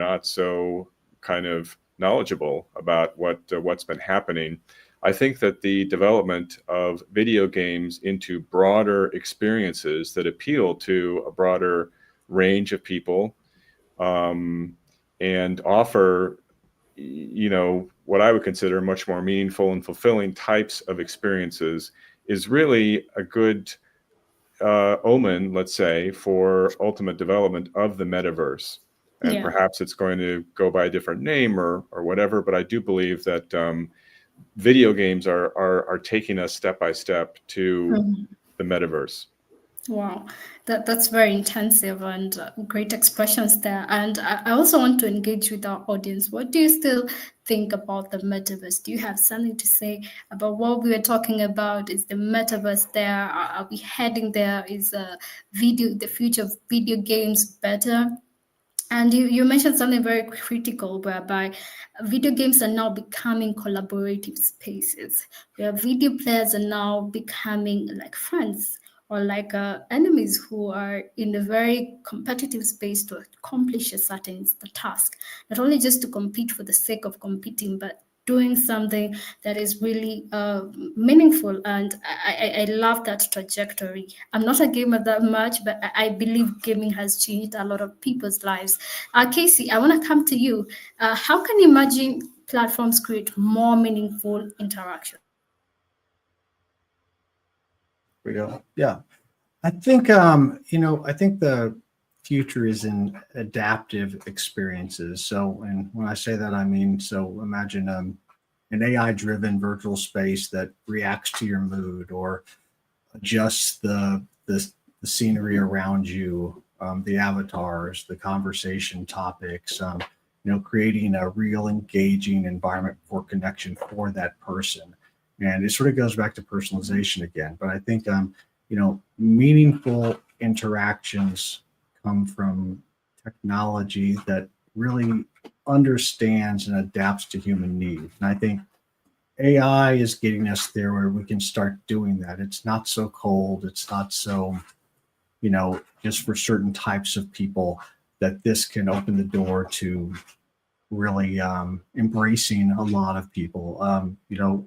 not so kind of knowledgeable about what's been happening. I think that the development of video games into broader experiences that appeal to a broader range of people, um, and offer, what I would consider much more meaningful and fulfilling types of experiences is really a good omen, let's say, for ultimate development of the metaverse. And Yeah. perhaps it's going to go by a different name or whatever, but I do believe that video games are taking us step by step to Mhm. the metaverse. Wow, that's very intensive and great expressions there. And I also want to engage with our audience. What do you still think about the metaverse? Do you have something to say about what we were talking about? Is the metaverse there? Are we heading there? Is the future of video games better? And you mentioned something very critical, whereby video games are now becoming collaborative spaces, where video players are now becoming like friends or like enemies who are in a very competitive space to accomplish a certain task, not only just to compete for the sake of competing, but doing something that is really meaningful. And I love that trajectory. I'm not a gamer that much, but I believe gaming has changed a lot of people's lives. Casey, I want to come to you. How can emerging platforms create more meaningful interaction? We go. Yeah. I think I think the future is in adaptive experiences. So, and when I say that, I mean, so imagine an AI-driven virtual space that reacts to your mood or adjusts the scenery around you, the avatars, the conversation topics. Creating a real engaging environment for connection for that person. And it sort of goes back to personalization again. But I think meaningful interactions come from technology that really understands and adapts to human needs. And I think AI is getting us there where we can start doing that. It's not so cold. It's not so, just for certain types of people, that this can open the door to really embracing a lot of people.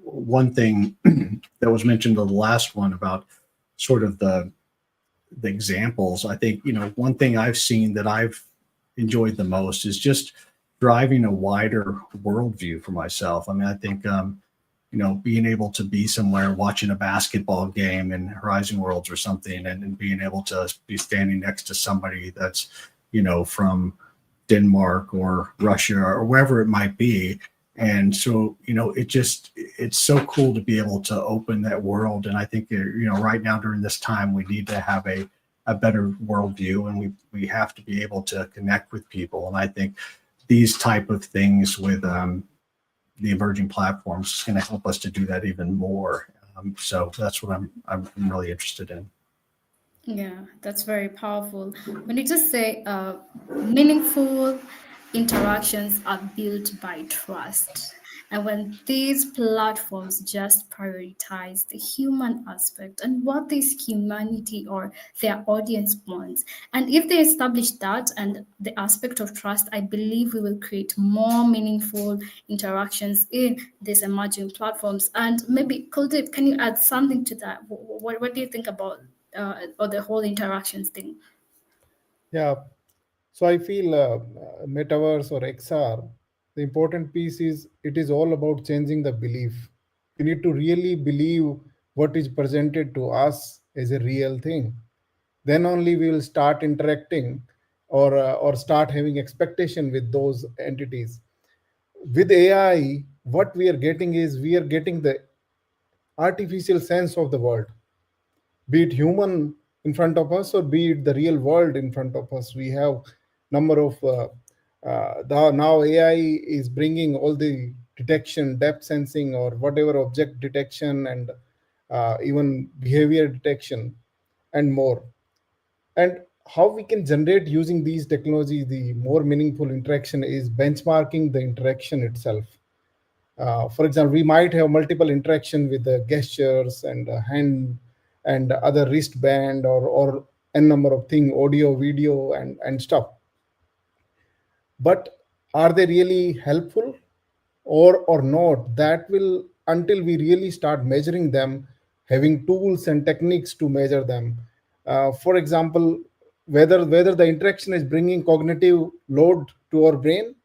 One thing that was mentioned in the last one about sort of the examples, I think, one thing I've seen that I've enjoyed the most is just driving a wider worldview for myself. I mean, I think, being able to be somewhere watching a basketball game in Horizon Worlds or something, and being able to be standing next to somebody that's, from Denmark or Russia or wherever it might be. And so, it's so cool to be able to open that world. And I think, right now during this time, we need to have a better worldview, and we have to be able to connect with people. And I think these type of things with the emerging platforms is going to help us to do that even more. So that's what I'm really interested in. Yeah, that's very powerful. When you just say meaningful interactions are built by trust, and when these platforms just prioritize the human aspect and what this humanity or their audience wants, and if they establish that and the aspect of trust, I believe we will create more meaningful interactions in these emerging platforms. And maybe, Kuldeep, can you add something to that? What do you think about or the whole interactions thing? Yeah. So I feel metaverse or XR, the important piece is it is all about changing the belief. We need to really believe what is presented to us as a real thing. Then only we will start interacting or start having expectation with those entities. With AI, what we are getting is we are getting the artificial sense of the world, be it human in front of us or be it the real world in front of us. We have number of now AI is bringing all the detection, depth sensing, or whatever object detection, and even behavior detection and more. And how we can generate using these technologies the more meaningful interaction is benchmarking the interaction itself. For example, we might have multiple interaction with the gestures and hand and other wristband or n number of thing, audio, video, and stuff. But are they really helpful or not? That will, until we really start measuring them, having tools and techniques to measure them. For example, whether the interaction is bringing cognitive load to our brain.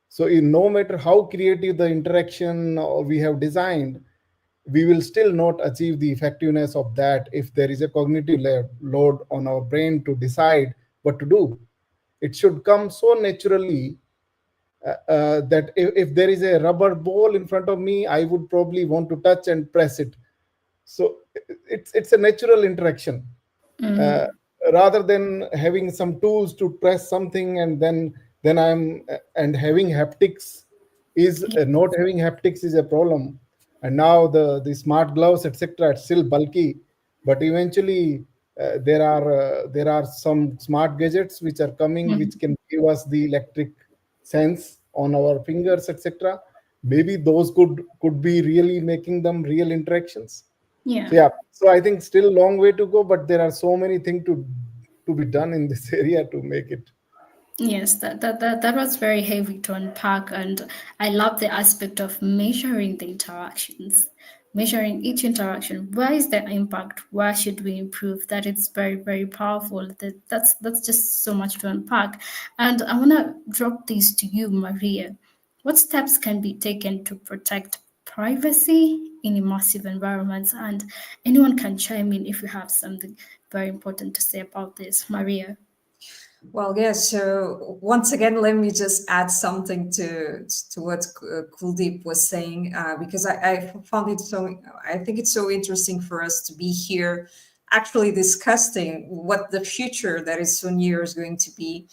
So no matter how creative the interaction we have designed, we will still not achieve the effectiveness of that if there is a cognitive load on our brain to decide what to do. It should come so naturally that if there is a rubber ball in front of me, I would probably want to touch and press it. So it's a natural interaction, uh, rather than having some tools to press something and then I'm and having haptics is not having haptics is a problem. And now the smart gloves, etc., it's still bulky, but eventually there are some smart gadgets which are coming which can give us the electric sense on our fingers, etc. Maybe those could be really making them real interactions. Yeah. So yeah, so I think still a long way to go, but there are so many things to be done in this area to make it. Yes, that was very heavy to unpack, and I love the aspect of measuring the interactions, measuring each interaction. Where is the impact? Where should we improve? That is very, very powerful. That's just so much to unpack. And I want to drop this to you, Maria. What steps can be taken to protect privacy in immersive environments? And anyone can chime in if you have something very important to say about this, Maria. Well, yeah. So once again, let me just add something to what Kuldeep was saying, because I found it so. I think it's so interesting for us to be here, actually discussing what the future that is so near is going to be.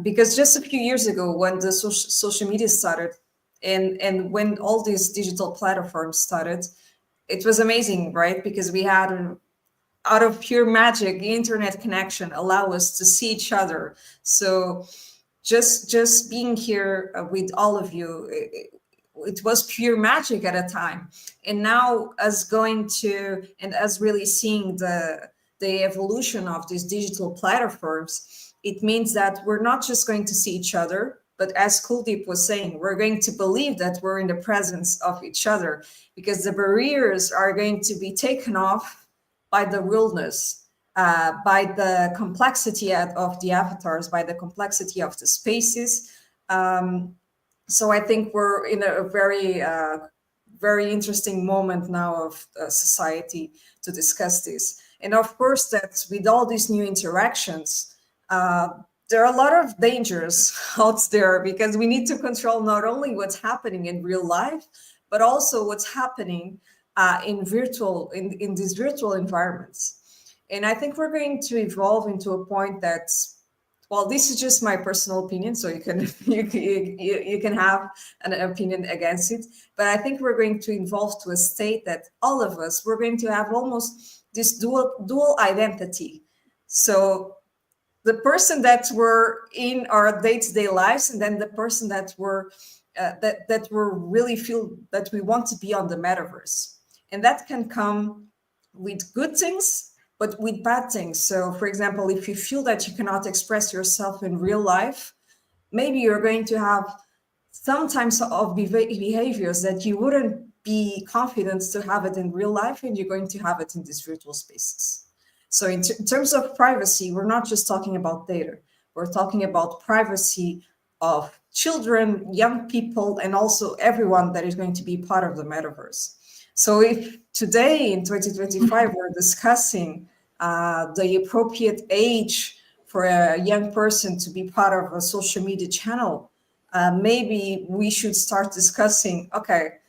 Because just a few years ago, when the social media started, and when all these digital platforms started, it was amazing, right? Because we had, out of pure magic, the internet connection allow us to see each other. So just being here with all of you, it was pure magic at a time. And now, as going to and as really seeing the evolution of these digital platforms, it means that we're not just going to see each other, but as Kuldeep was saying, we're going to believe that we're in the presence of each other, because the barriers are going to be taken off by the realness, by the complexity of the avatars, by the complexity of the spaces. So I think we're in a very, very interesting moment now of society to discuss this. And of course, that with all these new interactions, there are a lot of dangers out there, because we need to control not only what's happening in real life, but also what's happening in these virtual environments. And I think we're going to evolve into a point that's, well, this is just my personal opinion, so you can you can have an opinion against it. But I think we're going to evolve to a state that all of us, we're going to have almost this dual identity. So the person that we're in our day-to-day lives, and then the person that we're really feel that we want to be on the metaverse. And that can come with good things, but with bad things. So, for example, if you feel that you cannot express yourself in real life, maybe you're going to have some types of behaviors that you wouldn't be confident to have it in real life, and you're going to have it in these virtual spaces. So in terms of privacy, we're not just talking about data. We're talking about privacy of children, young people, and also everyone that is going to be part of the metaverse. So if today in 2025, we're discussing the appropriate age for a young person to be part of a social media channel, maybe we should start discussing, okay,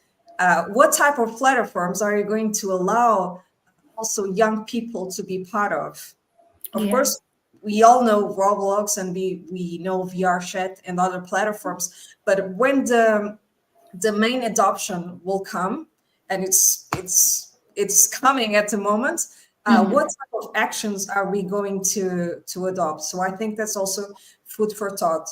what type of platforms are you going to allow also young people to be part of? Of course, we all know Roblox, and we know VRChat and other platforms, but when the main adoption will come, and it's coming at the moment, what type of actions are we going to adopt? So I think that's also food for thought.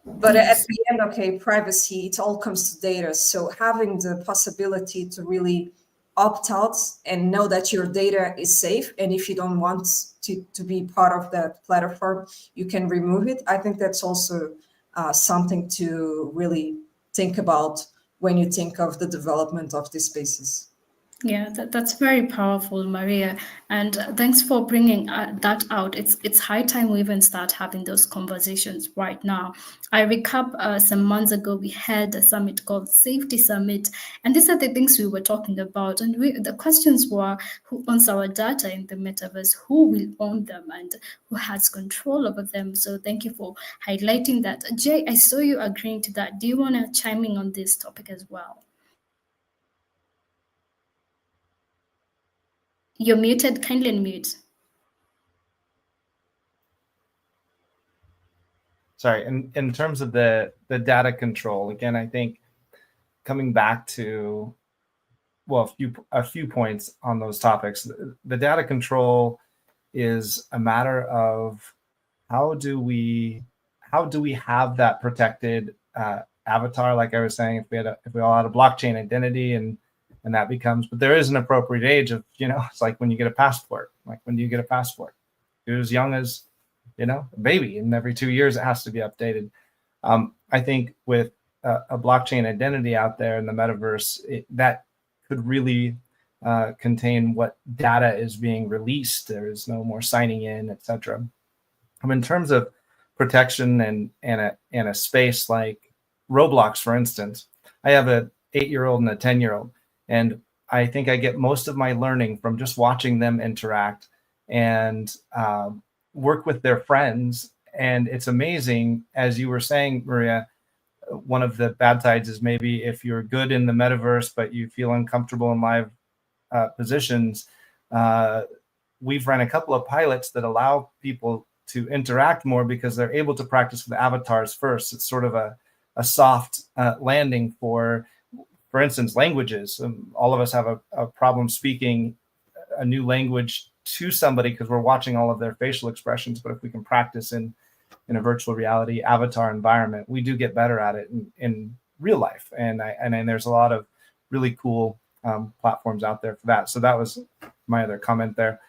But at the end, okay, privacy, it all comes to data. So having the possibility to really opt out and know that your data is safe, and if you don't want to be part of that platform, you can remove it. I think that's also something to really think about when you think of the development of these spaces. Yeah, that's very powerful, Maria. And thanks for bringing that out. It's high time we even start having those conversations right now. I recap some months ago, we had a summit called Safety Summit. And these are the things we were talking about. And the questions were, who owns our data in the metaverse? Who will own them? And who has control over them? So thank you for highlighting that. Jay, I saw you agreeing to that. Do you want to chime in on this topic as well? You're muted. Kindly unmute. Sorry, in terms of the data control, again, I think coming back to, well, a few points on those topics. The data control is a matter of how do we have that protected avatar, like I was saying, if we all had a blockchain identity and that becomes, but there is an appropriate age of, it's like when you get a passport. Like, when do you get a passport? You're as young as, a baby, and every 2 years it has to be updated. I think with a blockchain identity out there in the metaverse, that could really contain what data is being released. There is no more signing in, etc. In terms of protection and a space like Roblox, for instance, I have a 8-year-old and a 10-year-old, and I think I get most of my learning from just watching them interact and work with their friends. And it's amazing, as you were saying, Maria, one of the bad sides is maybe if you're good in the metaverse, but you feel uncomfortable in live positions. We've run a couple of pilots that allow people to interact more because they're able to practice with avatars first. It's sort of a soft landing for instance, languages. All of us have a problem speaking a new language to somebody because we're watching all of their facial expressions. But if we can practice in a virtual reality avatar environment, we do get better at it in real life. And there's a lot of really cool platforms out there for that. So that was my other comment there.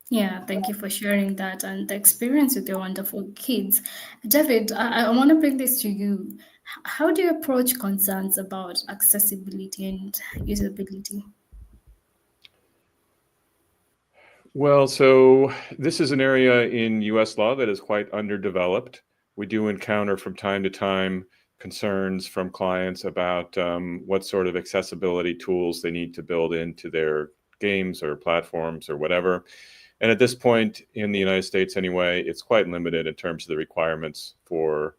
Yeah, thank you for sharing that and the experience with your wonderful kids. David, I want to bring this to you. How do you approach concerns about accessibility and usability? Well, so this is an area in US law that is quite underdeveloped. We do encounter from time to time concerns from clients about what sort of accessibility tools they need to build into their games or platforms or whatever. And at this point in the United States anyway, it's quite limited in terms of the requirements for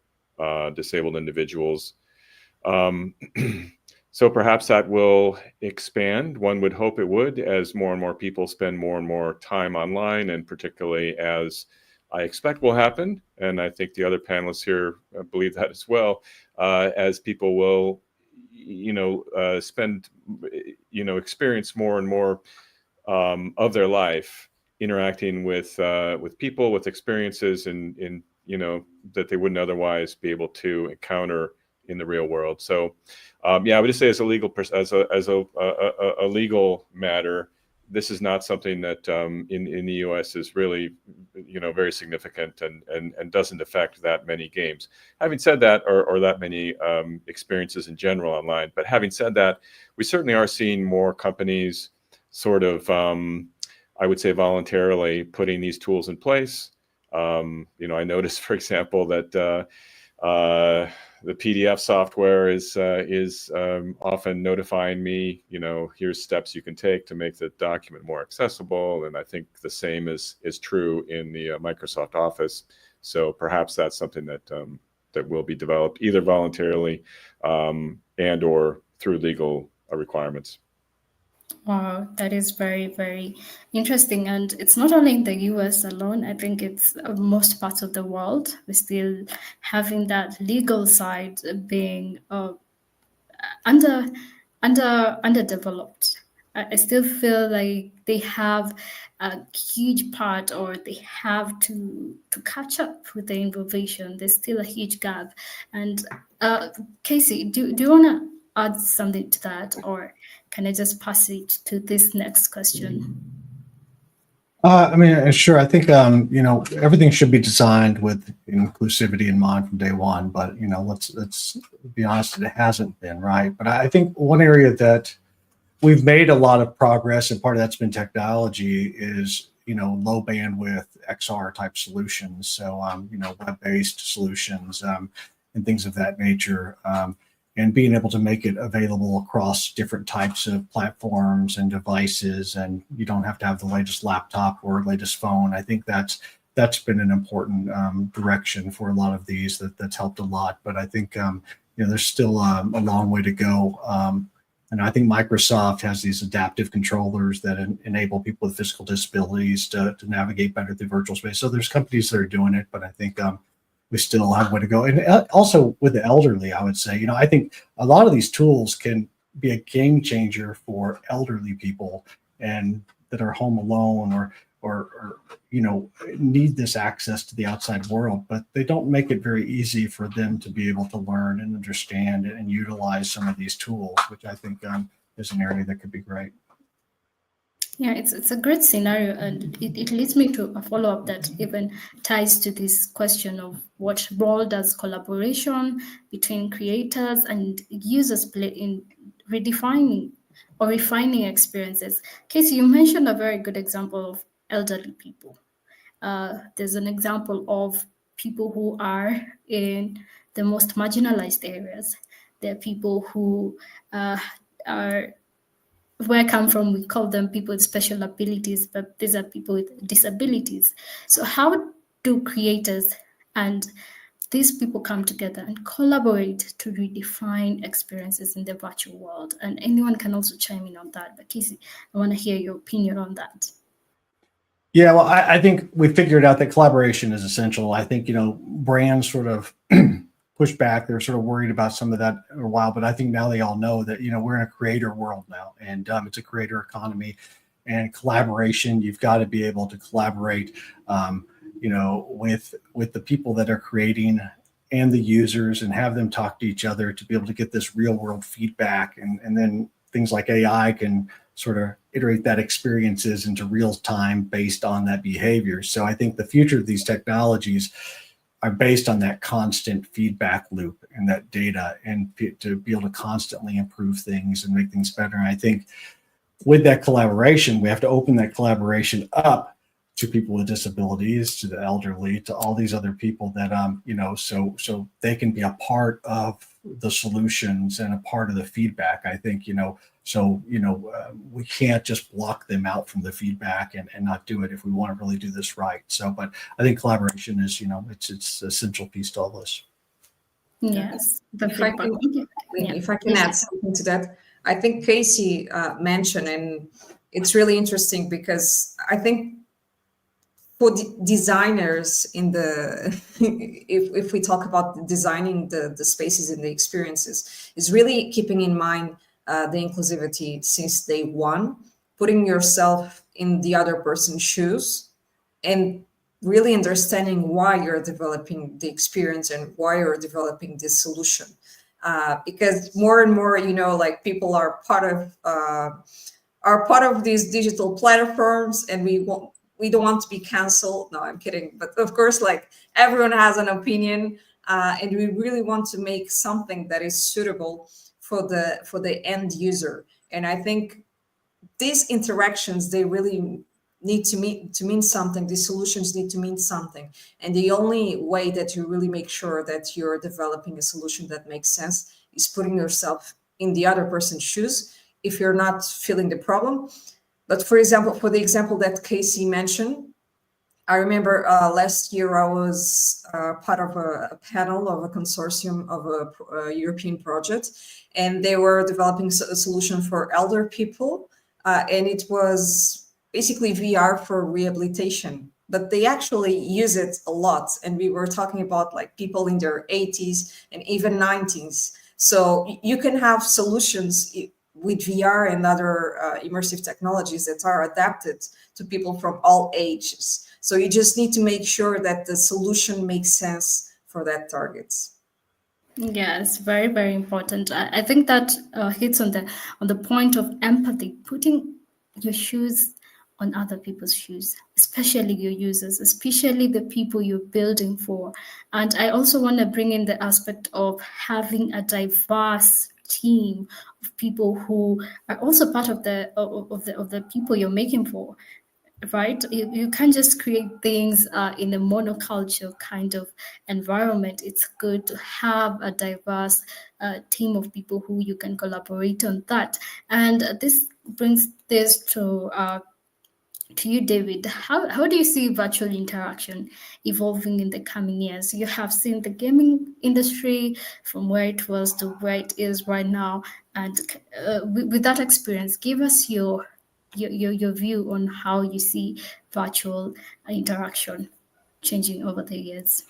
disabled individuals. So perhaps that will expand. One would hope it would, as more and more people spend more and more time online, and particularly as I expect will happen, and I think the other panelists here believe that as well, as people will, experience more and more of their life interacting with people, with experiences in that they wouldn't otherwise be able to encounter in the real world. So I would just say as a legal a legal matter, this is not something that in the US is really very significant and doesn't affect that many games. Having said that, or that many experiences in general online, but having said that, we certainly are seeing more companies sort of I would say voluntarily putting these tools in place. I noticed, for example, that the PDF software is often notifying me, here's steps you can take to make the document more accessible. And I think the same is true in the Microsoft Office. So perhaps that's something that will be developed either voluntarily and or through legal requirements. Wow, that is very, very interesting. And it's not only in the US alone. I think it's most parts of the world. We're still having that legal side being underdeveloped. I still feel like they have a huge part, or they have to catch up with the innovation. There's still a huge gap. And Casey, do you want to add something to that, or can I just pass it to this next question? I mean, sure. I think everything should be designed with inclusivity in mind from day one. But let's be honest, it hasn't been, right. But I think one area that we've made a lot of progress, and part of that's been technology, is low bandwidth XR type solutions. So web based solutions and things of that nature. And being able to make it available across different types of platforms and devices, and you don't have to have the latest laptop or latest phone. I think that's been an important direction for a lot of these. That's helped a lot. But I think there's still a long way to go. And I think Microsoft has these adaptive controllers that enable people with physical disabilities to navigate better through virtual space. So there's companies that are doing it, but I think we still have a way to go. And also with the elderly, I would say, I think a lot of these tools can be a game changer for elderly people and that are home alone or need this access to the outside world, but they don't make it very easy for them to be able to learn and understand and utilize some of these tools, which I think is an area that could be great. Yeah, it's a great scenario, and it leads me to a follow-up that even ties to this question of what role does collaboration between creators and users play in redefining or refining experiences. Casey, you mentioned a very good example of elderly people. There's an example of people who are in the most marginalized areas. There are people who are where I come from, we call them people with special abilities, but these are people with disabilities. So how do creators and these people come together and collaborate to redefine experiences in the virtual world? And anyone can also chime in on that. But Casey, I want to hear your opinion on that. Yeah, well, I think we figured out that collaboration is essential. I think, brands sort of push back. They're sort of worried about some of that for a while, but I think now they all know that, we're in a creator world now, and it's a creator economy, and collaboration. You've got to be able to collaborate, with the people that are creating and the users, and have them talk to each other to be able to get this real world feedback. And then things like AI can sort of iterate that experiences into real time based on that behavior. So I think the future of these technologies are based on that constant feedback loop and that data, and to be able to constantly improve things and make things better. And I think with that collaboration, we have to open that collaboration up to people with disabilities, to the elderly, to all these other people that, so they can be a part of the solutions and a part of the feedback. I think, we can't just block them out from the feedback and not do it if we want to really do this right. So, but I think collaboration is, it's an essential piece to all this. Yes. If I can add something to that, I think Casey mentioned, and it's really interesting because I think for designers in the, if we talk about designing the spaces and the experiences, is really keeping in mind the inclusivity since day one, putting yourself in the other person's shoes, and really understanding why you're developing the experience and why you're developing this solution. Because more and more, like people are part of these digital platforms, and we don't want to be canceled. No, I'm kidding. But of course, like everyone has an opinion, and we really want to make something that is suitable for the end user. And I think these interactions, they really need to mean something. These solutions need to mean something. And the only way that you really make sure that you're developing a solution that makes sense is putting yourself in the other person's shoes if you're not feeling the problem. But for example, for the example that Casey mentioned, I remember last year I was part of a panel of a consortium of a European project, and they were developing a solution for elder people, and it was basically VR for rehabilitation. But they actually use it a lot, and we were talking about like people in their 80s and even 90s. So you can have solutions with VR and other immersive technologies that are adapted to people from all ages. So you just need to make sure that the solution makes sense for that target. Yeah, it's very, very important. I think that hits on the point of empathy, putting your shoes on other people's shoes, especially your users, especially the people you're building for. And I also want to bring in the aspect of having a diverse team of people who are also part of the people you're making for, right? You can't just create things in a monoculture kind of environment. It's good to have a diverse team of people who you can collaborate on that. And this brings this to you, David. How do you see virtual interaction evolving in the coming years? You have seen the gaming industry from where it was to where it is right now, and with that experience, give us your view on how you see virtual interaction changing over the years.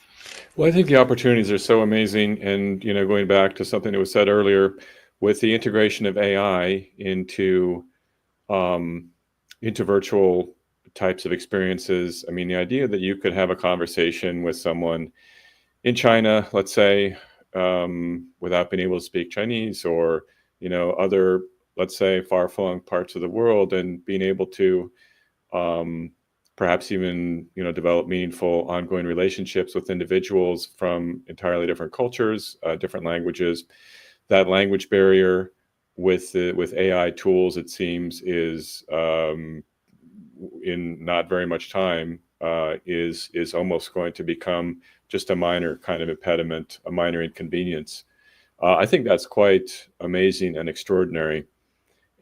Well, I think the opportunities are so amazing, and going back to something that was said earlier, with the integration of AI into virtual types of experiences. I mean, the idea that you could have a conversation with someone in China, let's say, without being able to speak Chinese, or other, let's say, far-flung parts of the world, and being able to perhaps even develop meaningful ongoing relationships with individuals from entirely different cultures, different languages. That language barrier with AI tools, it seems, is in not very much time is almost going to become just a minor kind of impediment, a minor inconvenience. I think that's quite amazing and extraordinary.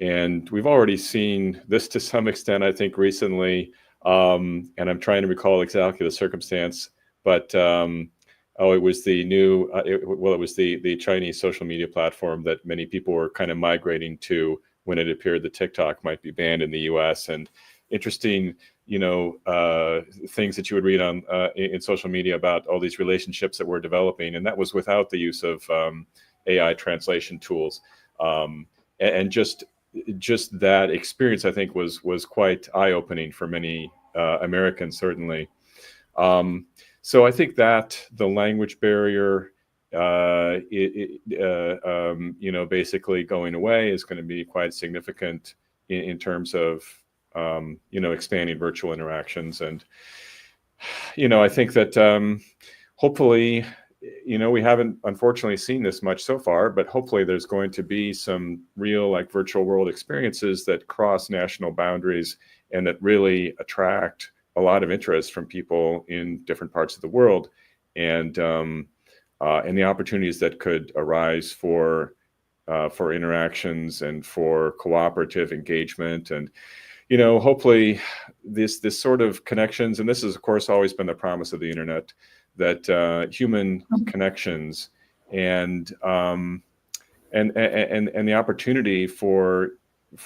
And we've already seen this to some extent, I think, recently. And I'm trying to recall exactly the circumstance, but it was the new, it was the Chinese social media platform that many people were kind of migrating to when it appeared that TikTok might be banned in the US. And interesting, things that you would read on in social media about all these relationships that we're developing. And that was without the use of AI translation tools. And just that experience, I think, was quite eye-opening for many Americans, certainly. So I think that the language barrier, basically going away is going to be quite significant in terms of, expanding virtual interactions. And, I think that hopefully, we haven't unfortunately seen this much so far, but hopefully there's going to be some real virtual world experiences that cross national boundaries and that really attract a lot of interest from people in different parts of the world, and the opportunities that could arise for interactions and for cooperative engagement. And hopefully this sort of connections, and this has of course always been the promise of the internet, that human connections and the opportunity for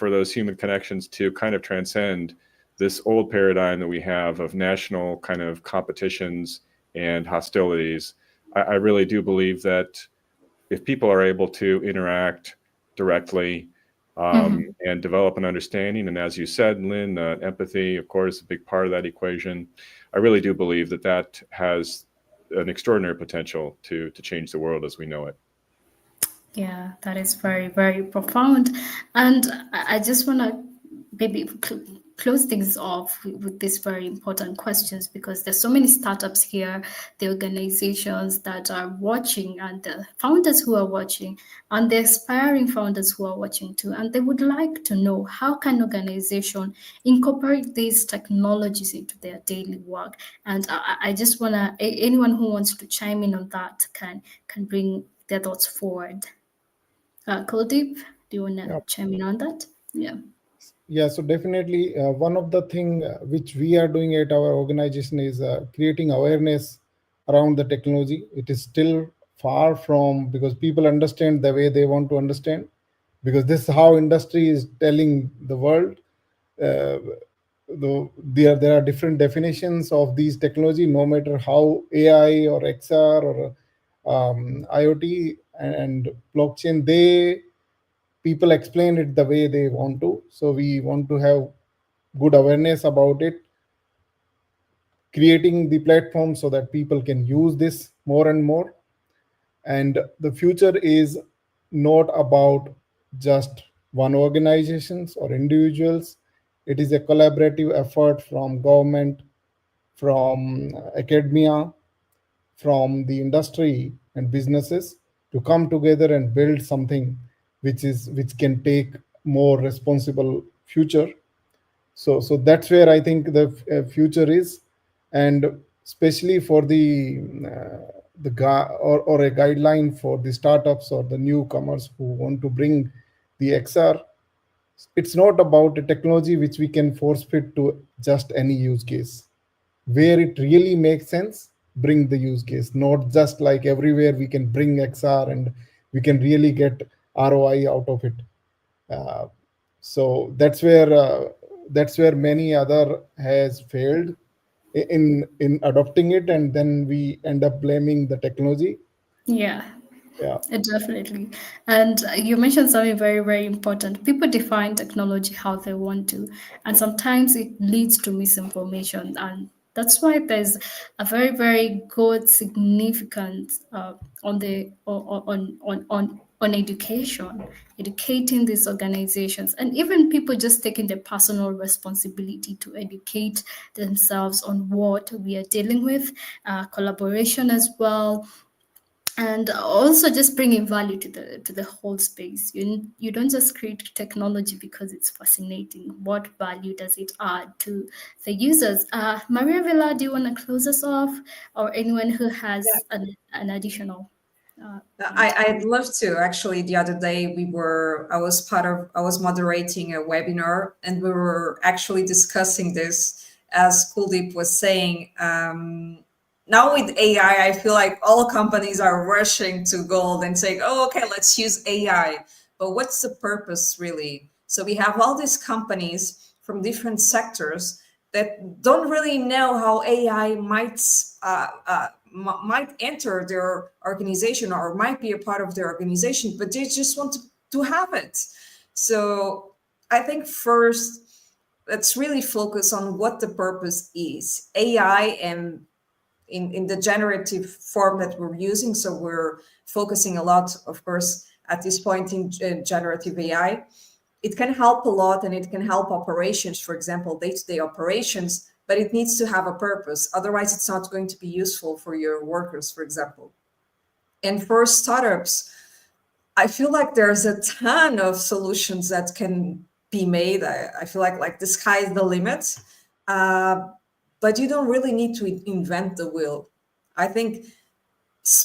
those human connections to kind of transcend this old paradigm that we have of national kind of competitions and hostilities. I really do believe that if people are able to interact directly and develop an understanding, and as you said, Lynn, empathy, of course, a big part of that equation, I really do believe that that has an extraordinary potential to change the world as we know it. Yeah, that is very, very profound. And I just want to maybe close things off with these very important questions, because there's so many startups here, the organizations that are watching, and the founders who are watching, and the aspiring founders who are watching too, and they would like to know, how can organization incorporate these technologies into their daily work? And I just want to, anyone who wants to chime in on that can bring their thoughts forward. Kuldeep, do you want to chime in on that? Yeah, so definitely one of the thing which we are doing at our organization is creating awareness around the technology. It is still far from, because people understand the way they want to understand, because this is how industry is telling the world. There are different definitions of these technology, no matter how AI or XR or IoT and blockchain, people explain it the way they want to. So we want to have good awareness about it, creating the platform so that people can use this more and more. And the future is not about just one organizations or individuals. It is a collaborative effort from government, from academia, from the industry and businesses to come together and build something which can take more responsible future. So that's where I think the future is, and especially for or a guideline for the startups or the newcomers who want to bring the XR. It's not about a technology which we can force fit to just any use case. Where it really makes sense, bring the use case, not just like everywhere we can bring XR and we can really get ROI out of it. So that's where many other has failed in adopting it, and then we end up blaming the technology. Yeah. Yeah. Definitely. And you mentioned something very, very important. People define technology how they want to, and sometimes it leads to misinformation. And that's why there's a very, very good significance on the on education, educating these organizations, and even people just taking the personal responsibility to educate themselves on what we are dealing with, collaboration as well, and also just bringing value to the whole space. You don't just create technology because it's fascinating. What value does it add to the users? Maria Villa, do you want to close us off, or anyone who has an additional I'd love to. Actually, the other day I was moderating a webinar, and we were actually discussing this, as Kuldeep was saying. Now with AI, I feel like all companies are rushing to gold and saying, oh, okay, let's use AI. But what's the purpose really? So we have all these companies from different sectors that don't really know how AI might enter their organization or might be a part of their organization, but they just want to have it. So I think first, let's really focus on what the purpose is. AI and in the generative form that we're using. So we're focusing a lot, of course, at this point in generative AI. It can help a lot, and it can help operations, for example, day-to-day operations, but it needs to have a purpose. Otherwise, it's not going to be useful for your workers, for example. And for startups, I feel like there's a ton of solutions that can be made. I feel like the sky is the limit. But you don't really need to invent the wheel. I think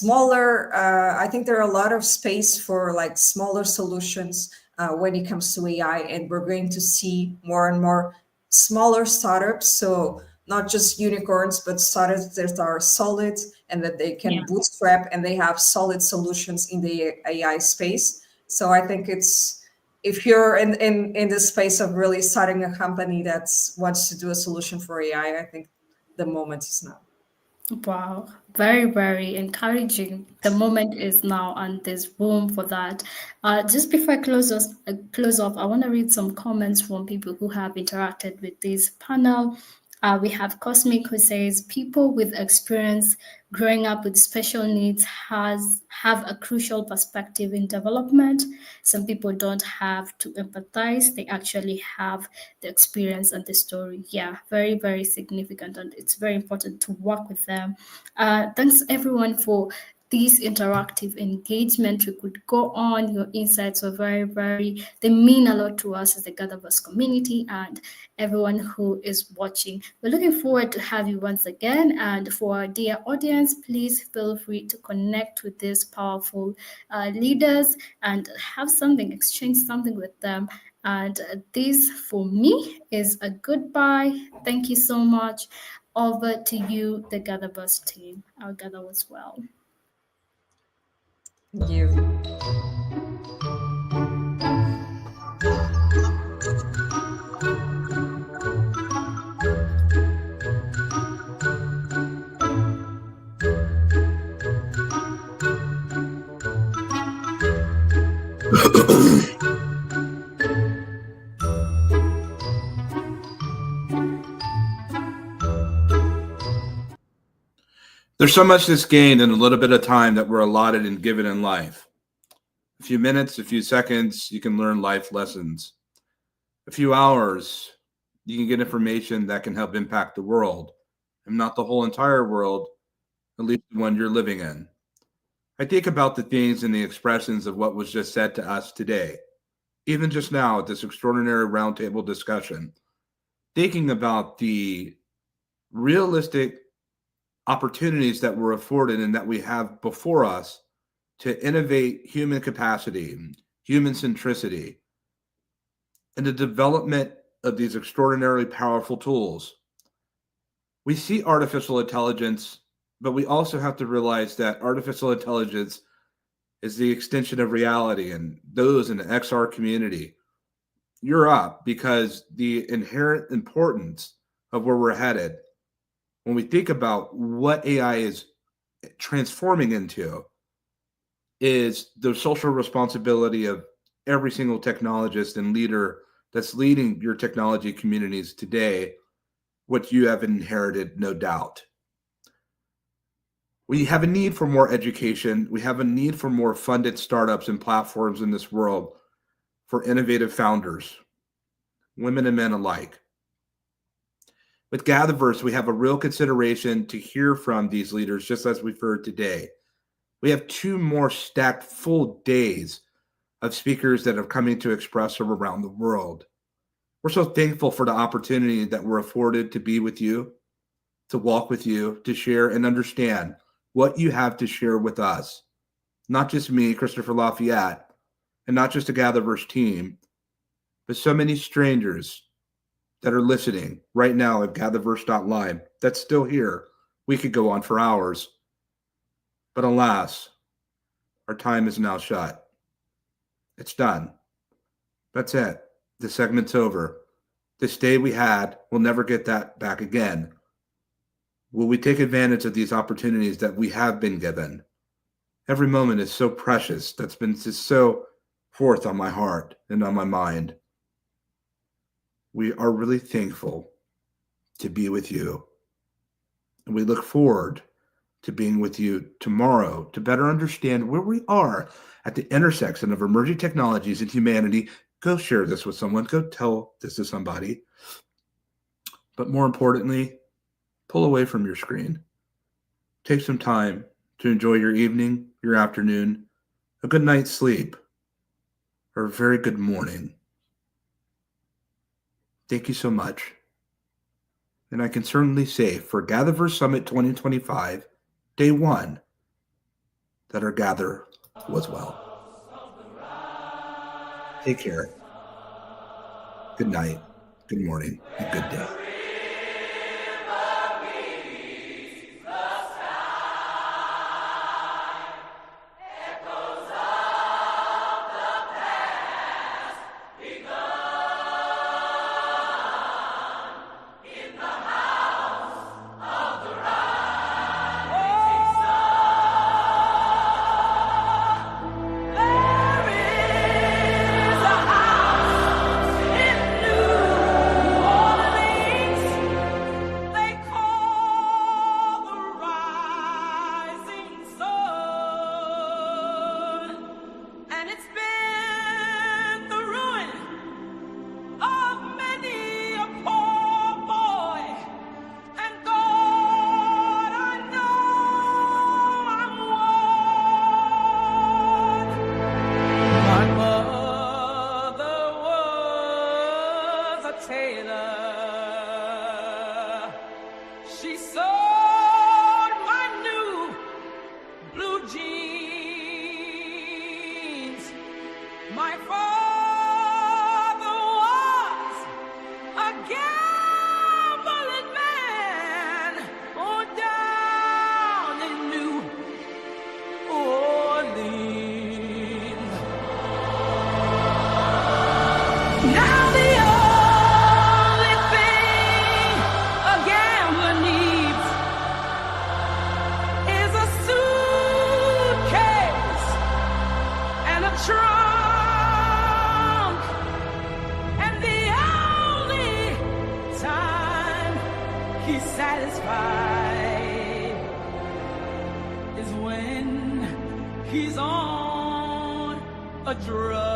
I think there are a lot of space for like smaller solutions when it comes to AI, and we're going to see more and more smaller startups. So not just unicorns, but startups that are solid and that they can bootstrap, and they have solid solutions in the AI space. So I think if you're in the space of really starting a company that wants to do a solution for AI, I think the moment is now. Wow, very, very encouraging. The moment is now, and there's room for that. Just before I close off, I want to read some comments from people who have interacted with this panel. We have Cosmic, who says people with experience growing up with special needs have a crucial perspective in development. Some people don't have to empathize, they actually have the experience and the story. Yeah, very, very significant, and it's very important to work with them. Thanks everyone for this interactive engagement. We could go on. Your insights were very, very, they mean a lot to us as the Gatherverse community and everyone who is watching. We're looking forward to have you once again. And for our dear audience, please feel free to connect with these powerful leaders and have something, exchange something with them. And this, for me, is a goodbye. Thank you so much. Over to you, the Gatherverse team. I'll gather as well. Thank you. There's so much that's gained in a little bit of time that we're allotted and given in life. A few minutes, a few seconds, you can learn life lessons. A few hours, you can get information that can help impact the world, and not the whole entire world, at least the one you're living in. I think about the things and the expressions of what was just said to us today, even just now at this extraordinary roundtable discussion, thinking about the realistic opportunities that we're afforded and that we have before us to innovate human capacity, human centricity, and the development of these extraordinarily powerful tools. We see artificial intelligence, but we also have to realize that artificial intelligence is the extension of reality, and those in the XR community, you're up because the inherent importance of where we're headed, when we think about what AI is transforming into, is the social responsibility of every single technologist and leader that's leading your technology communities today, what you have inherited, no doubt. We have a need for more education. We have a need for more funded startups and platforms in this world for innovative founders, women and men alike. With Gatherverse, we have a real consideration to hear from these leaders, just as we've heard today. We have 2 more stacked full days of speakers that are coming to express from around the world. We're so thankful for the opportunity that we're afforded to be with you, to walk with you, to share and understand what you have to share with us. Not just me, Christopher Lafayette, and not just the Gatherverse team, but so many strangers that are listening right now at gatherverse.live that's still here. We could go on for hours. But alas, our time is now shut. It's done. That's it. The segment's over. This day we had, we'll never get that back again. Will we take advantage of these opportunities that we have been given? Every moment is so precious. That's been just so forth on my heart and on my mind. We are really thankful to be with you. And we look forward to being with you tomorrow to better understand where we are at the intersection of emerging technologies and humanity. Go share this with someone. Go tell this to somebody. But more importantly, pull away from your screen. Take some time to enjoy your evening, your afternoon, a good night's sleep, or a very good morning. Thank you so much. And I can certainly say for Gatherverse Summit 2025, Day 1, that our gather was well. Take care. Good night, good morning, and good day. He's on a drug.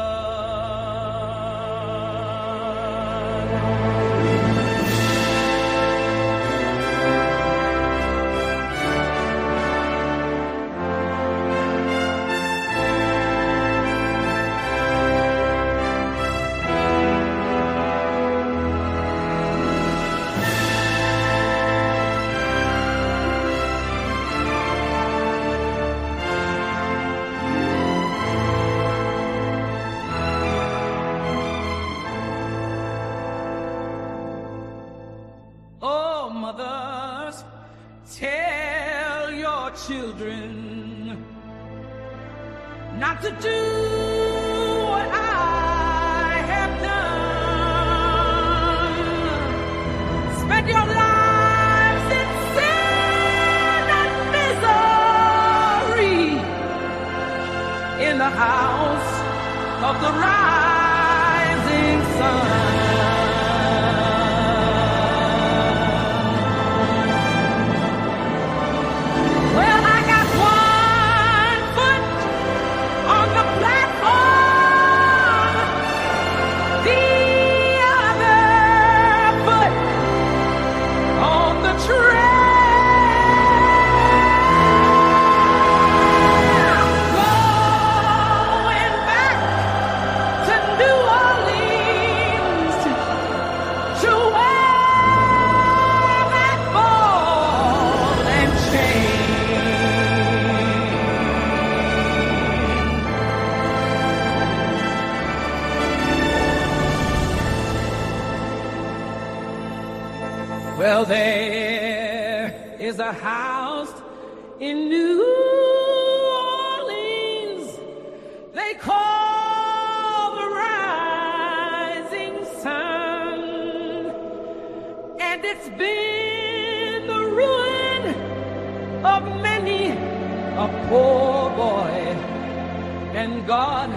children not to do what I have done. Spend your lives in sin and misery in the house of the rising sun. Well, I got one foot on the platform, the other foot on the trail. Going back to New Orleans to wear that ball and chain. Well, there is a house in New Orleans they call the Rising Sun, and it's been the ruin of many a poor boy, and God